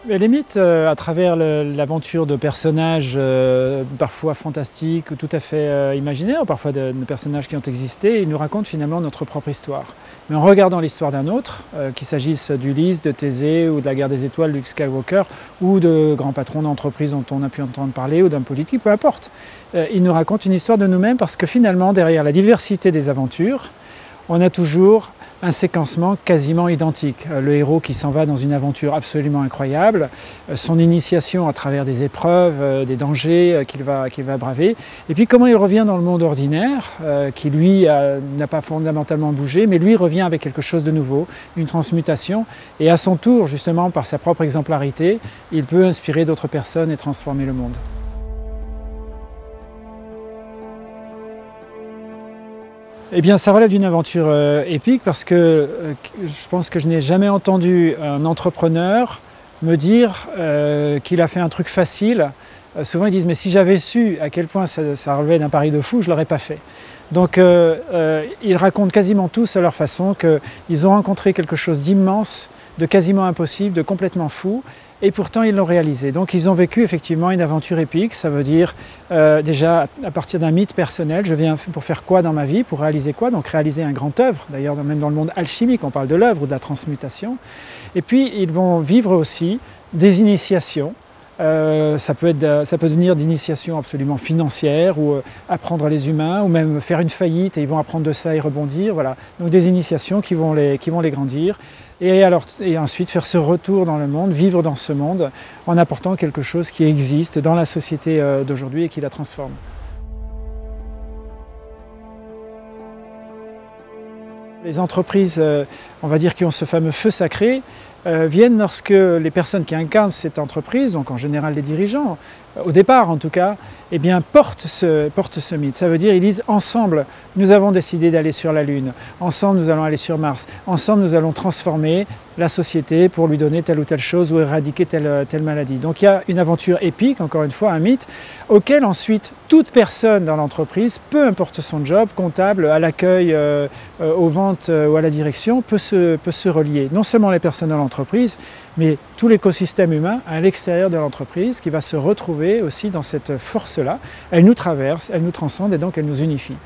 Mais les mythes, à travers l'aventure de personnages parfois fantastiques ou tout à fait imaginaires, ou parfois de personnages qui ont existé, ils nous racontent finalement notre propre histoire. Mais en regardant l'histoire d'un autre, qu'il s'agisse d'Ulysse, de Thésée ou de la guerre des étoiles, Luke Skywalker, ou de grands patrons d'entreprise dont on a pu entendre parler, ou d'hommes politiques, peu importe, ils nous racontent une histoire de nous-mêmes parce que finalement, derrière la diversité des aventures, on a toujours un séquencement quasiment identique. Le héros qui s'en va dans une aventure absolument incroyable, son initiation à travers des épreuves, des dangers qu'il va braver, et puis comment il revient dans le monde ordinaire, qui lui n'a pas fondamentalement bougé, mais lui revient avec quelque chose de nouveau, une transmutation, et à son tour, justement, par sa propre exemplarité, il peut inspirer d'autres personnes et transformer le monde. Eh bien, ça relève d'une aventure épique parce que je pense que je n'ai jamais entendu un entrepreneur me dire qu'il a fait un truc facile. Souvent, ils disent « mais si j'avais su à quel point ça relevait d'un pari de fou, je ne l'aurais pas fait ». Donc, ils racontent quasiment tous à leur façon qu'ils ont rencontré quelque chose d'immense, de quasiment impossible, de complètement fou, et pourtant ils l'ont réalisé. Donc ils ont vécu effectivement une aventure épique, ça veut dire déjà à partir d'un mythe personnel, je viens pour faire quoi dans ma vie, pour réaliser quoi, donc réaliser un grand œuvre, d'ailleurs même dans le monde alchimique on parle de l'œuvre ou de la transmutation, et puis ils vont vivre aussi des initiations. Ça peut devenir d'initiations absolument financières ou apprendre les humains ou même faire une faillite et ils vont apprendre de ça et rebondir. Voilà. Donc des initiations qui vont les grandir et ensuite faire ce retour dans le monde, vivre dans ce monde en apportant quelque chose qui existe dans la société d'aujourd'hui et qui la transforme. Les entreprises, on va dire, qui ont ce fameux feu sacré, viennent lorsque les personnes qui incarnent cette entreprise, donc en général les dirigeants, au départ en tout cas, eh bien, portent ce mythe. Ça veut dire ils disent ensemble, nous avons décidé d'aller sur la Lune, ensemble nous allons aller sur Mars, ensemble nous allons transformer la société pour lui donner telle ou telle chose ou éradiquer telle maladie. Donc il y a une aventure épique, encore une fois un mythe, auquel ensuite toute personne dans l'entreprise, peu importe son job, comptable, à l'accueil, aux ventes ou à la direction, peut se relier. Non seulement les personnes dans l'entreprise, mais tout l'écosystème humain à l'extérieur de l'entreprise qui va se retrouver aussi dans cette force-là. Elle nous traverse, elle nous transcende et donc elle nous unifie.